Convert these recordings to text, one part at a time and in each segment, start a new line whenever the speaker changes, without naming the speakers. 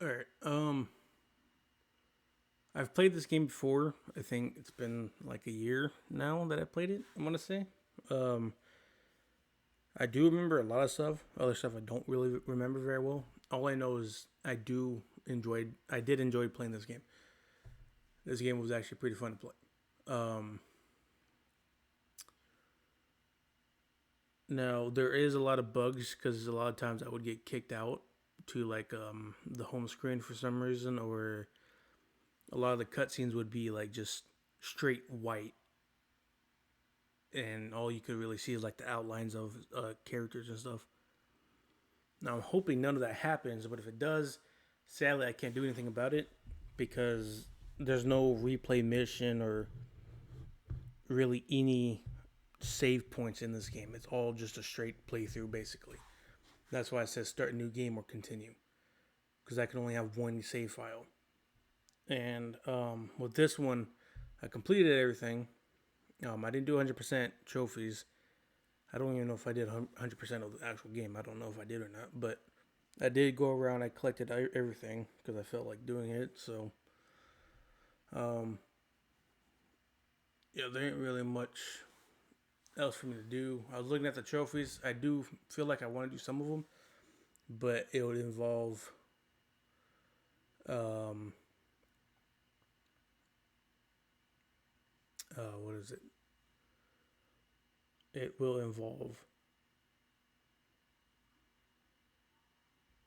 All right. I've played this game before. I think it's been like a year now that I played it. I want to say. Um, I do remember a lot of stuff. Other stuff I don't really remember very well. All I know is I did enjoy playing this game. This game was actually pretty fun to play. Um, Now there is a lot of bugs because a lot of times I would get kicked out to like the home screen for some reason, or a lot of the cutscenes would be like just straight white, and all you could really see is like the outlines of characters and stuff. Now I'm hoping none of that happens, but if it does, sadly I can't do anything about it because there's no replay mission or really any save points in this game. It's all just a straight playthrough basically. That's why it says start a new game or continue because I can only have one save file. And with this one, I completed everything. I didn't do 100% trophies. I don't even know if I did 100% of the actual game. I don't know if I did or not, but I did go around. I collected everything because I felt like doing it. So, um, yeah, there ain't really much else for me to do. I was looking at the trophies. I do feel like I want to do some of them, but it would involve um, what is it? It will involve.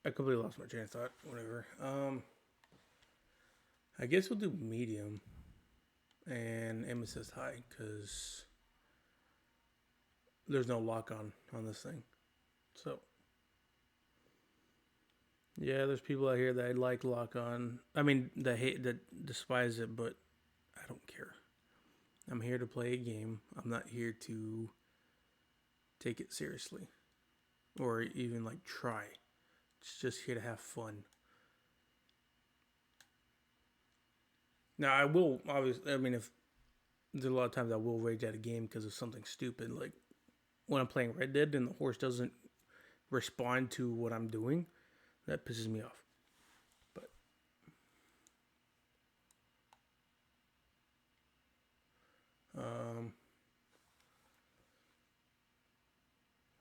I completely lost my train of thought. Whatever. I guess we'll do medium and aim assist high because there's no lock on this thing. So yeah, there's people out here that like lock on. I mean, that hate that despise it, but I don't care. I'm here to play a game. I'm not here to take it seriously or even like try. It's just here to have fun. Now I will obviously. I mean, if there's a lot of times I will rage at a game because of something stupid, like when I'm playing Red Dead and the horse doesn't respond to what I'm doing, that pisses me off. But um,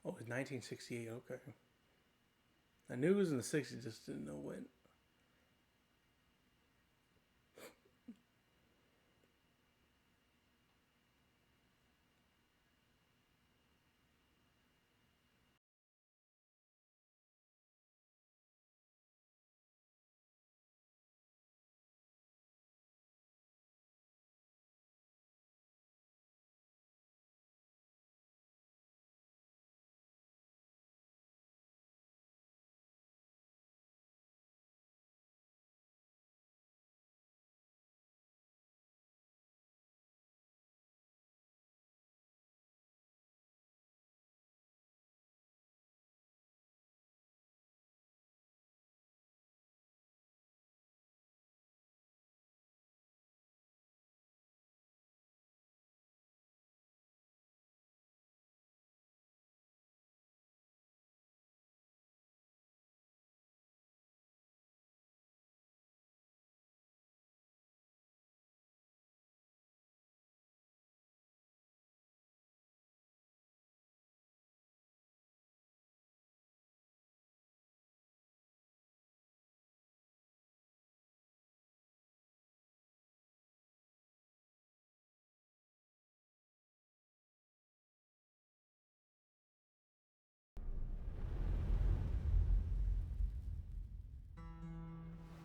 oh, it's 1968. Okay, I knew it was in the 60s, just didn't know when.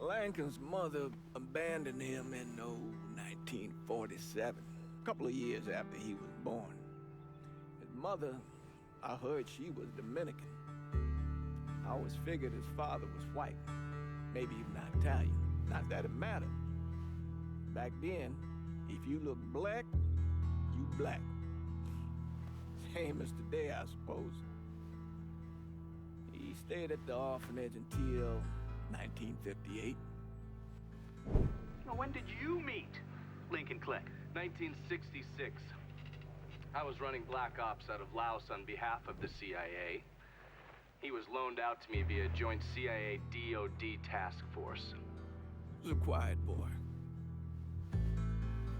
Lincoln's mother abandoned him in 1947, a couple of years after he was born. His mother, I heard she was Dominican. I always figured his father was white, maybe even Italian. Not that it mattered. Back then, if you look black, you black. Same as today, I suppose. He stayed at the orphanage until 1958.
Now, when did you meet Lincoln Click?
1966. I was running black ops out of Laos on behalf of the CIA.
He was loaned out to me via joint CIA DOD task force.
He was a quiet boy.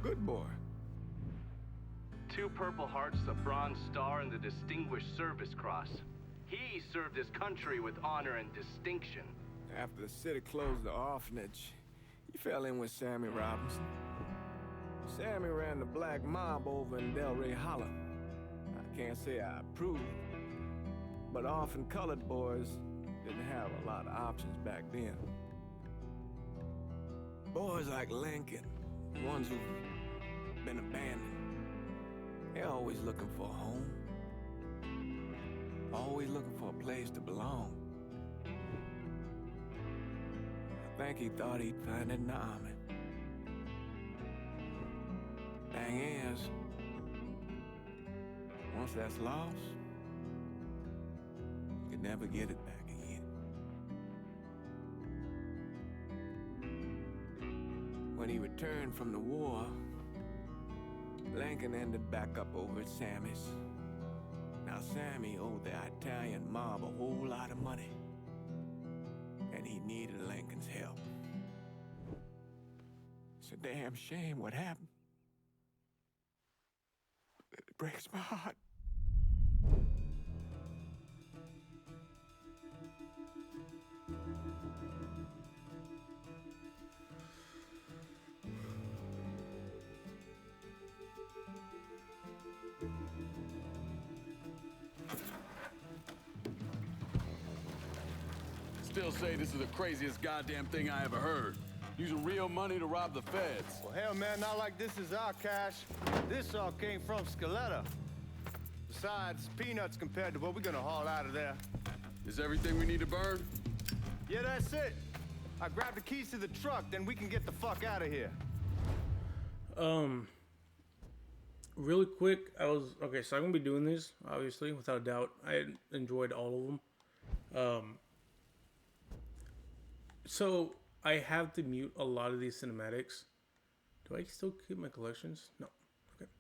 Good boy.
2 Purple Hearts, a Bronze Star, and the Distinguished Service Cross. He served his country with honor and distinction.
After the city closed the orphanage, he fell in with Sammy Robinson. Sammy ran the black mob over in Delray Hollow. I can't say I approve, but orphan colored boys didn't have a lot of options back then. Boys like Lincoln, ones who've been abandoned, they're always looking for a home. Always looking for a place to belong. I think he thought he'd find it in the army. Thing is, once that's lost, you can never get it back again. When he returned from the war, Lincoln ended back up over at Sammy's. Now Sammy owed the Italian mob a whole lot of money, and he needed Lincoln's help. It's a damn shame what happened. It breaks my heart.
Still say this is the craziest goddamn thing I ever heard. Using real money to rob the feds.
Well, hell, man, not like this is our cash. This all came from Scaletta. Besides, peanuts compared to what we're gonna haul out of there.
Is everything we need to burn?
Yeah, that's it. I grabbed the keys to the truck, then we can get the fuck out of here.
Really quick, okay, so I'm gonna be doing these, obviously, without a doubt. I enjoyed all of them. So I have to mute a lot of these cinematics. Do I still keep my collections? No. Okay.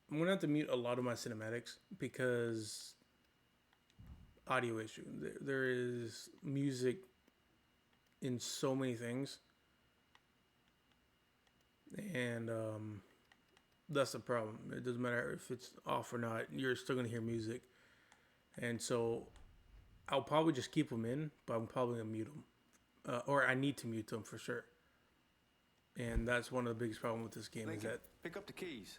I'm gonna have to mute a lot of my cinematics because audio issue. There is music in so many things, and that's the problem. It doesn't matter if it's off or not. You're still gonna hear music, and so I'll probably just keep them in, but I'm probably gonna mute them. Or I need to mute them for sure. And that's one of the biggest problems with this game.
Lincoln,
is that
pick up the keys.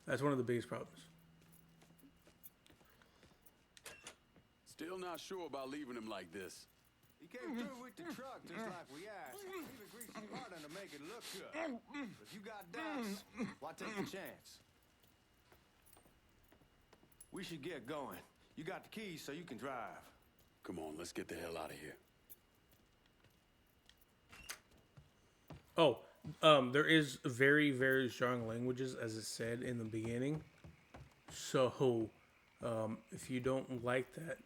that's one of the biggest problems.
Still not sure about leaving him like this.
He came through with the truck just like we asked. Even greased some harder to make it look good. If you got doubts, why take a chance? We should get going. You got the keys so you can drive.
Come on, let's get the hell out of here.
There is very, very strong languages, as it said in the beginning. So, if you don't like that,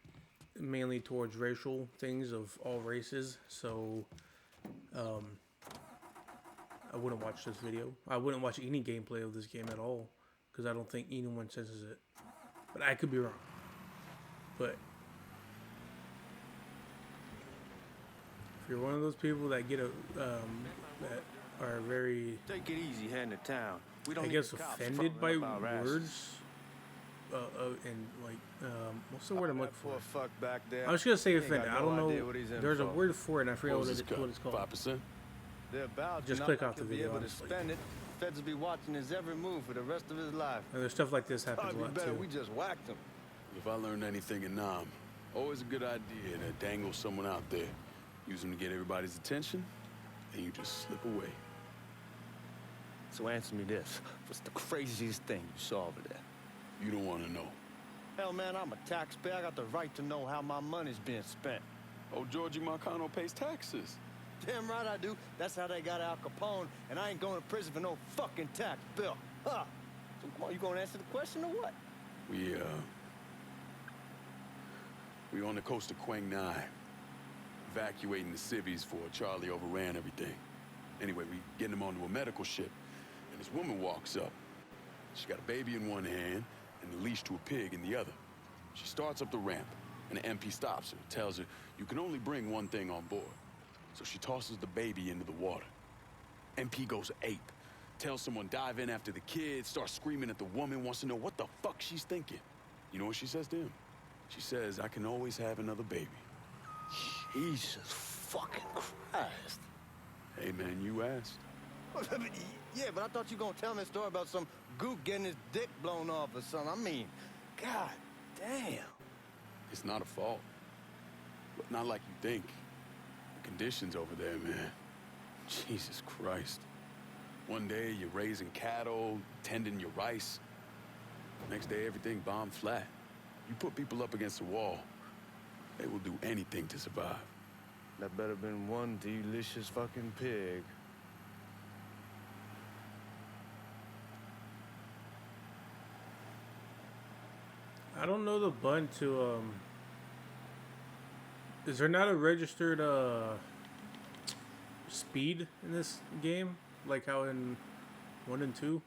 mainly towards racial things of all races, so, I wouldn't watch this video. I wouldn't watch any gameplay of this game at all, because I don't think anyone senses it. But I could be wrong. But if you're one of those people that get that are very,
Take it easy heading to town. We don't
I
need
guess,
the cops
offended by
fronting up our asses.
words, and like, what's the word I'm looking
Poor
for?
fuck back there.
I was gonna say
He ain't
offended.
got
I
no
don't
idea
know.
what he's in
There's a
for.
word for it, and I forget what it's called.
5%?
They're about
Just
not
click
like
off the
he'll be
video,
able to
honestly.
spend it. Feds will be watching his every move for the rest of his life.
And there's stuff like this happens a
Probably
lot
better
too.
we just whacked him.
If I learned anything in Nam, always a good idea to dangle someone out there. Use them to get everybody's attention, and you just slip away.
So answer me this. What's the craziest thing you saw over there?
You don't want to know.
Hell, man, I'm a taxpayer. I got the right to know how my money's being spent.
Oh, Georgie Marcano pays taxes.
Damn right I do. That's how they got Al Capone, and I ain't going to prison for no fucking tax bill. Huh? So come on, you gonna answer the question or what?
We on the coast of Quang Nai, evacuating the civvies for Charlie overran everything. Anyway, we getting them onto a medical ship, and this woman walks up. She got a baby in one hand and a leash to a pig in the other. She starts up the ramp, and the MP stops her, tells her you can only bring one thing on board. So she tosses the baby into the water. MP goes ape, tells someone dive in after the kid, starts screaming at the woman, wants to know what the fuck she's thinking. You know what she says to him? She says, I can always have another baby.
Jesus fucking Christ.
Hey, man, you asked.
Yeah, but I thought you were gonna tell me a story about some gook getting his dick blown off or something. I mean, god damn.
It's not a fault. But not like you think. The conditions over there, man. Jesus Christ. One day, you're raising cattle, tending your rice. Next day, everything bombed flat. You put people up against the wall, they will do anything to survive.
That better been one delicious fucking pig.
I don't know the button to Is there not a registered speed in this game, like how in 1 and 2?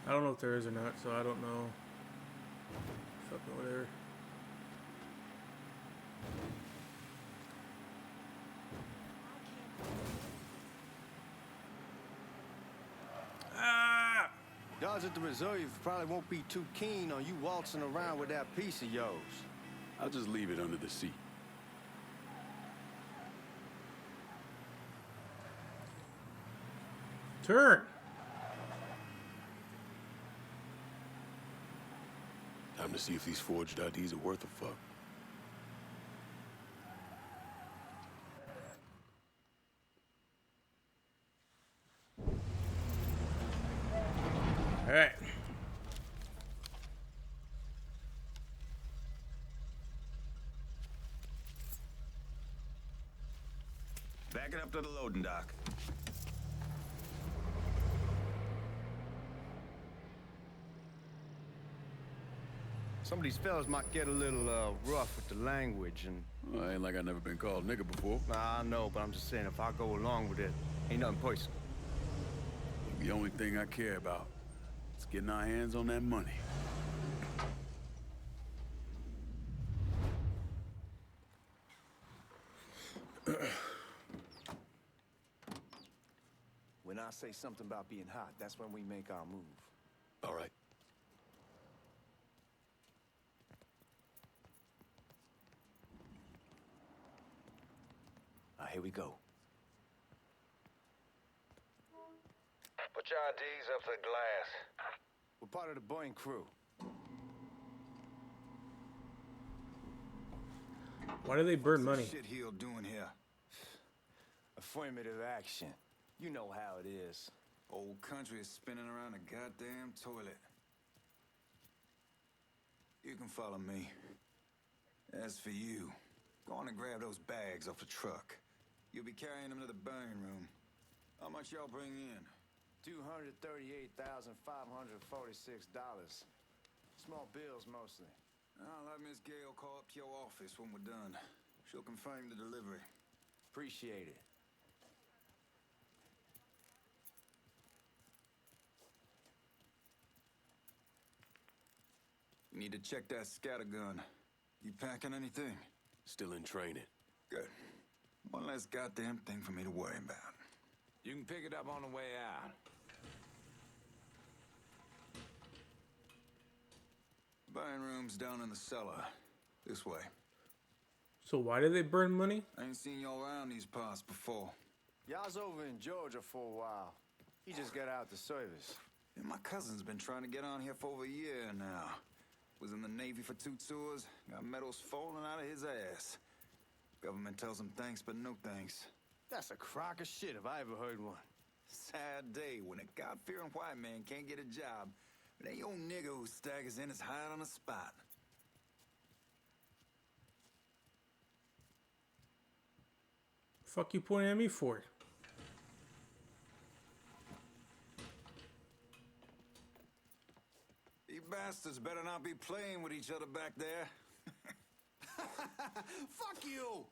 I don't know if there is or not, so I don't know. Fucking whatever. Ah!
Guards at the reserve probably won't be too keen on you waltzing around with that piece of yours.
I'll just leave it under the seat.
Turn.
Time to see if these forged IDs are worth a fuck.
All right.
Backing up to the loading dock.
Some of these fellas might get a little rough with the language and...
Well, ain't like I never been called nigga before.
Nah, I know, but I'm just saying if I go along with it, ain't nothing personal.
The only thing I care about is getting our hands on that money.
When I say something about being hot, that's when we make our move.
All right.
Here we go.
Put your IDs up to the glass.
We're part of the Boeing crew.
Why do they burn money?
Shit he'll doing here. Affirmative action. You know how it is.
Old country is spinning around a goddamn toilet. You can follow me. As for you, go on and grab those bags off the truck. You'll be carrying them to the burn room. How much y'all bring in?
$238,546. Small bills mostly.
I'll have Miss Gale call up to your office when we're done. She'll confirm the delivery.
Appreciate it.
You need to check that scattergun. You packing anything?
Still in training.
Good. One less goddamn thing for me to worry about.
You can pick it up on the way out.
Burn room's down in the cellar. This way.
So why do they burn money?
I ain't seen y'all around these parts before.
Y'all's over in Georgia for a while. He just got out the service.
Yeah, my cousin's been trying to get on here for over a year now. Was in the Navy for 2 tours, got medals falling out of his ass. Government tells him thanks, but no thanks.
That's a crock of shit if I ever heard one.
Sad day when a God-fearing white man can't get a job, but ain't old nigga who staggers in his hide on the spot.
Fuck you pointing at me for?
You bastards better not be playing with each other back there.
Fuck you!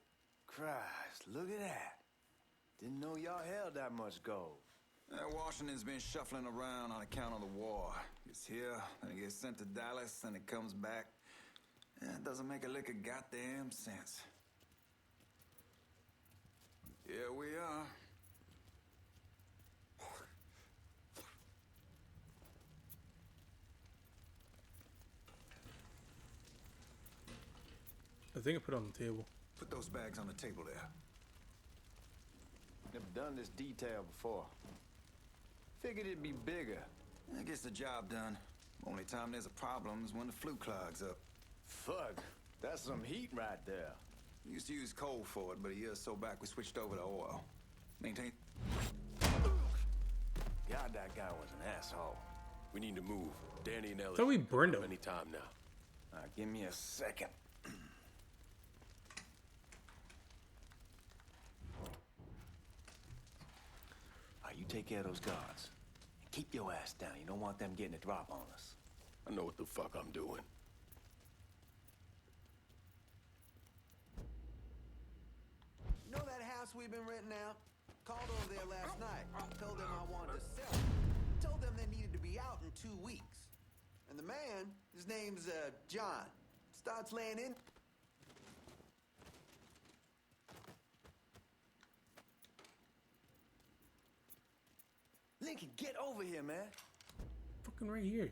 Christ, look at that. Didn't know y'all held that much gold.
Washington's been shuffling around on account of the war. It's here, then it gets sent to Dallas, and it comes back. That doesn't make a lick of goddamn sense. Here we are.
I think I put it on the table.
Put those bags on the table there.
Never done this detail before. Figured it'd be bigger.
That gets the job done. Only time there's a problem is when the flue clogs up.
Fuck, that's some heat right there.
We used to use coal for it, but a year or so back we switched over to oil. Maintain.
God, that guy was an asshole.
We need to move. Danny and Ellie.
So we burned him.
Any time now.
Give me a second. You take care of those guards. Keep your ass down. You don't want them getting a drop on us.
I know what the fuck I'm doing.
You know that house we've been renting out? Called over there last night. Told them I wanted to sell it. Told them they needed to be out in 2 weeks. And the man, his name's John, starts laying in.
Lincoln, get over here, man.
Fucking right here.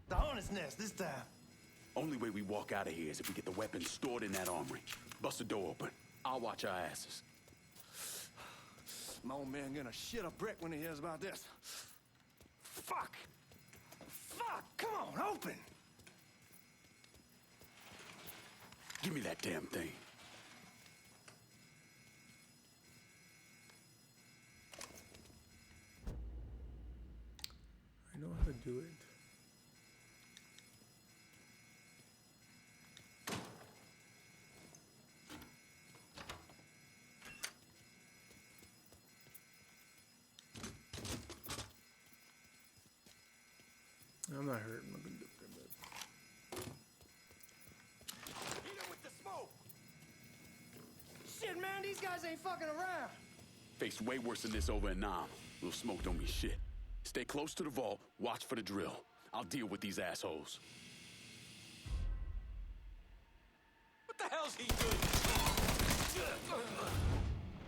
The hornet's nest this time.
Only way we walk out of here is if we get the weapons stored in that armory. Bust the door open. I'll watch our asses.
My old man gonna shit a brick when he hears about this. Fuck! Fuck! Come on, open!
Give me that damn thing.
I know how to do it.
guys ain't fucking around.
Faced way worse than this over in Nam. Little smoke don't mean shit. Stay close to the vault, watch for the drill. I'll deal with these assholes.
What the hell's he doing?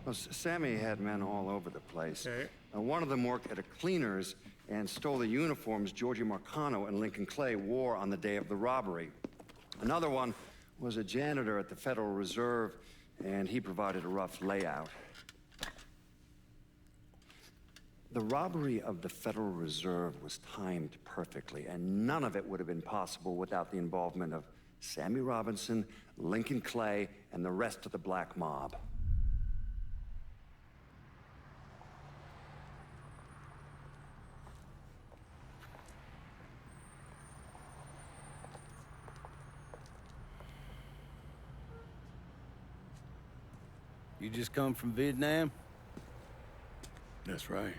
Well, Sammy had men all over the place.
Okay.
One of them worked at a cleaner's and stole the uniforms Georgie Marcano and Lincoln Clay wore on the day of the robbery. Another one was a janitor at the Federal Reserve, and he provided a rough layout. The robbery of the Federal Reserve was timed perfectly, and none of it would have been possible without the involvement of Sammy Robinson, Lincoln Clay, and the rest of the black mob.
You just come from Vietnam?
That's right.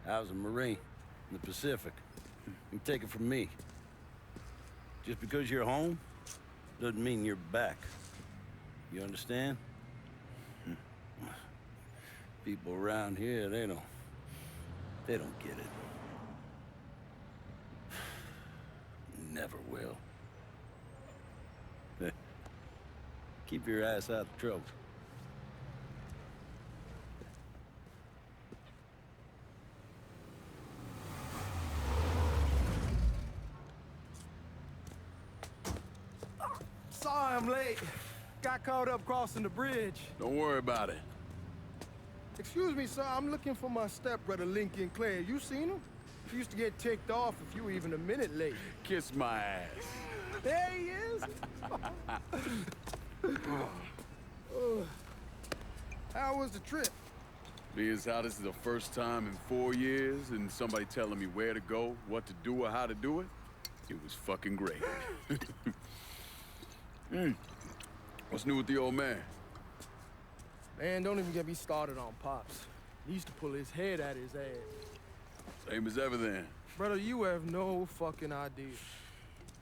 I was a Marine in the Pacific. You take it from me. Just because you're home doesn't mean you're back. You understand? People around here, they don't get it. Never will. Keep your ass out of trouble.
Sorry I'm late. Got caught up crossing the bridge.
Don't worry about it.
Excuse me, sir. I'm looking for my stepbrother, Lincoln Clay. You seen him? He used to get ticked off if you were even a minute late.
Kiss my ass.
There he is. How was the trip?
Being as how this is the first time in 4 years and somebody telling me where to go, what to do, or how to do it, it was fucking great. What's new with the old man?
Man, don't even get me started on Pops. He used to pull his head out his ass.
Same as ever then.
Brother, you have no fucking idea.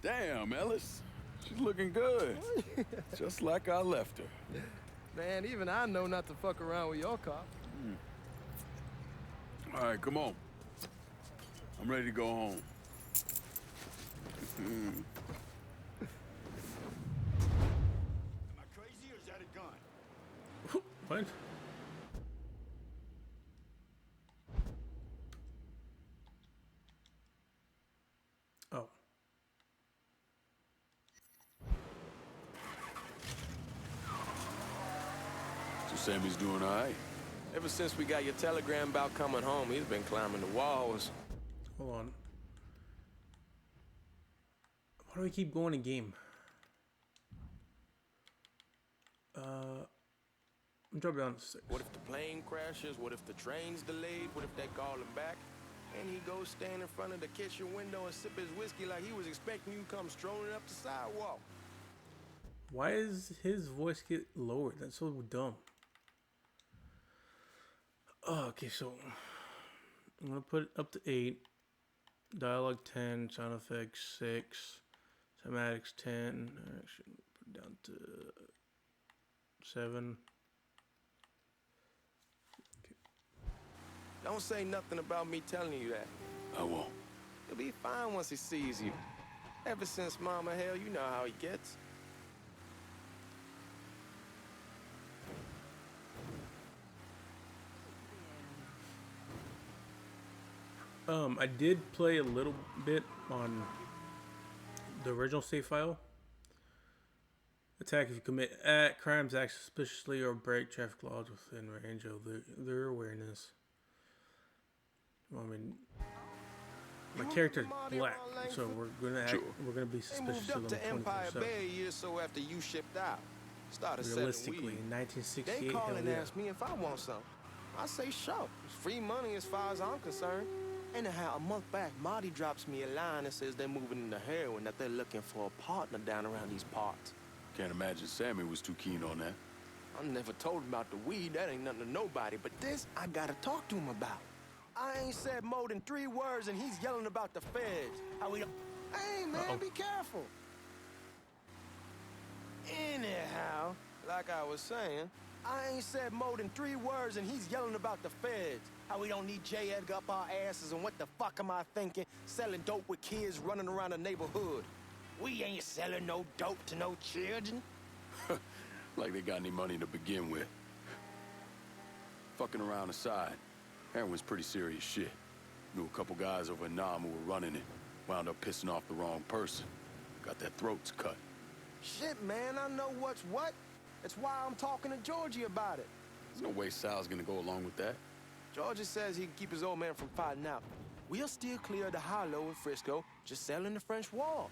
Damn, Ellis. She's looking good. Just like I left her.
Man, even I know not to fuck around with your cop.
All right, come on. I'm ready to go home.
Am I crazy or is that a gun?
What? Oh.
So Sammy's doing all right?
Ever since we got your telegram about coming home, he's been climbing the walls.
Hold on. Why do we keep going in game? I'm dropping down to 6.
What if the plane crashes? What if the train's delayed? What if they call him back? And he goes stand in front of the kitchen window and sip his whiskey like he was expecting you to come strolling up the sidewalk.
Why is his voice get lowered? That's so dumb. Oh, okay, so I'm gonna put it up to 8. Dialogue 10, sound effects 6, cinematics 10. Actually, put it down to 7.
Don't say nothing about me telling you that.
I won't.
He'll be fine once he sees you. Ever since Mama Hell, you know how he gets.
I did play a little bit on the original save file. Attack if you commit crimes, act suspiciously, or break traffic laws within range of their awareness. Well, I mean, my character's black, so we're gonna be
They
suspicious
moved
of
up
them
to Empire
24/7.
Bay a year or so after you shipped out. Started selling
Realistically,
weed.
in
They
1968,
call
hell
and
yeah.
ask me if I want some. I say sure. It's free money as far as I'm concerned. Anyhow, a month back, Marty drops me a line that says they're moving into heroin, that they're looking for a partner down around these parts.
Can't imagine Sammy was too keen on that.
I never told him about the weed. That ain't nothing to nobody. But this, I gotta talk to him about. I ain't said more than 3 words, and he's yelling about the feds. How we don't... Hey, man, be careful. Anyhow, like I was saying, I ain't said more than 3 words and he's yelling about the feds. How we don't need J. Edgar up our asses and what the fuck am I thinking? Selling dope with kids running around the neighborhood. We ain't selling no dope to no children.
Like they got any money to begin with. Fucking around aside, heroin's pretty serious shit. Knew a couple guys over in Nam who were running it. Wound up pissing off the wrong person. Got their throats cut.
Shit, man, I know what's what. That's why I'm talking to Georgie about it.
There's no way Sal's gonna go along with that.
Georgie says he can keep his old man from fighting out. We'll still clear the hollow in Frisco, just selling the French Wall.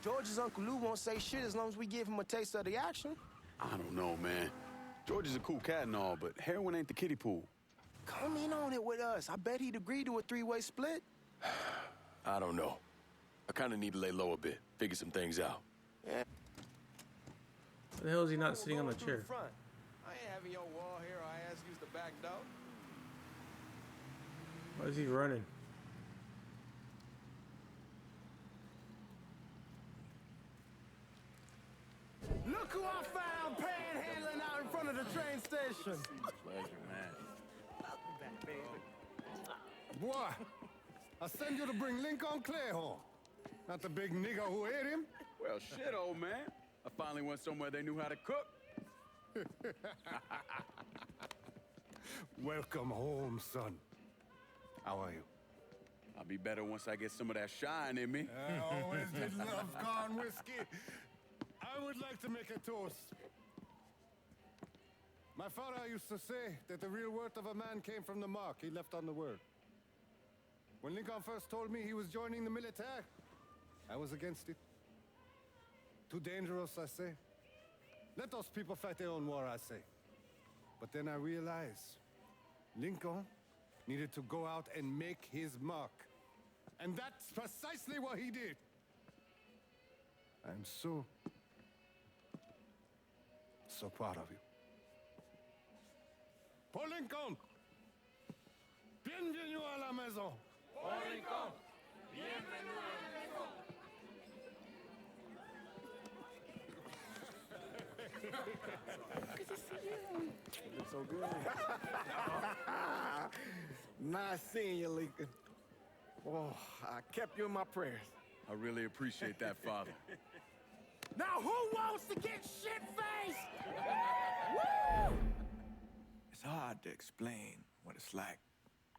George's Uncle Lou won't say shit as long as we give him a taste of the action.
I don't know, man. George is a cool cat and all, but heroin ain't the kiddie pool.
Come in on it with us. I bet he'd agree to a 3-way split.
I don't know. I kind of need to lay low a bit, figure some things out.
Yeah.
Why the hell is he not sitting on the chair?
Front. I ain't having your wall here. I ask you the back door.
Why is he running?
Look who I found panhandling out in front of the train station.
Pleasure, man.
Boy, I send you to bring Lincoln Clay home. Not the big nigger who ate him.
Well, shit, old man. I finally went somewhere they knew how to cook.
Welcome home, son. How are you?
I'll be better once I get some of that shine in me.
I always did love corn whiskey. I would like to make a toast. My father used to say that the real worth of a man came from the mark he left on the world. When Lincoln first told me he was joining the military, I was against it. Too dangerous, I say. Let those people fight their own war, I say. But then I realized Lincoln needed to go out and make his mark. And that's precisely what he did. I'm so proud of you. Paul Lincoln! Bienvenue à la maison! Paul Lincoln! Bienvenue à la maison!
Good to see you.
You look so good. Nice seeing you, Lincoln. Oh, I kept you in my prayers.
I really appreciate that, Father.
Now who wants to get shit-faced?
Woo!
It's hard to explain what it's like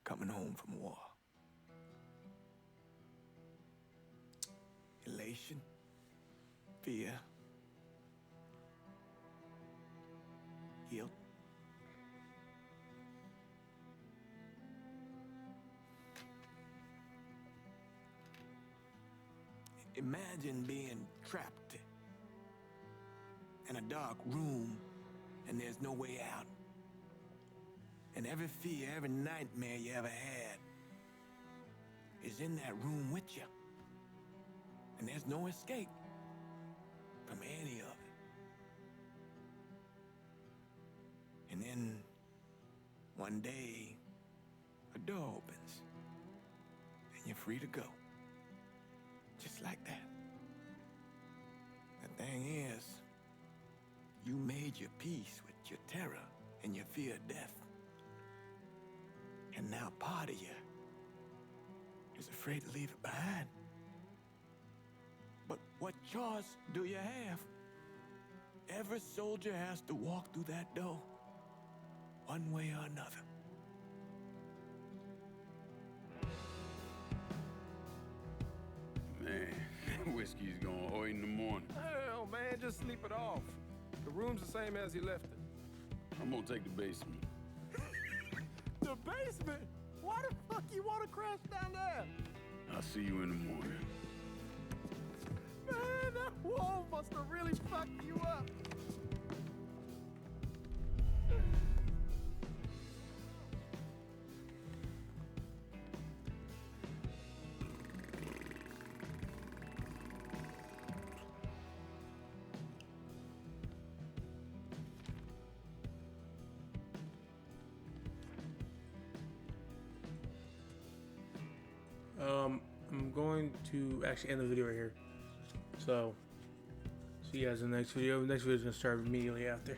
coming home from war. Elation, fear, guilt. Imagine being trapped in a dark room and there's no way out. And every fear, every nightmare you ever had is in that room with you. And there's no escape from any of it. And then one day, a door opens and you're free to go. Just like that. The thing is, you made your peace with your terror and your fear of death. And now part of you is afraid to leave it behind. But what choice do you have? Every soldier has to walk through that door, one way or another.
Man, whiskey's going hoy in the morning.
Hell, man, just sleep it off. The room's the same as you left it.
I'm gonna take the basement.
The basement? Why the fuck you want to crash down there?
I'll see you in the morning.
Man, that wall must have really fucked you up.
I'm going to actually end the video right here. So, see you guys in the next video. The next video is going to start immediately after.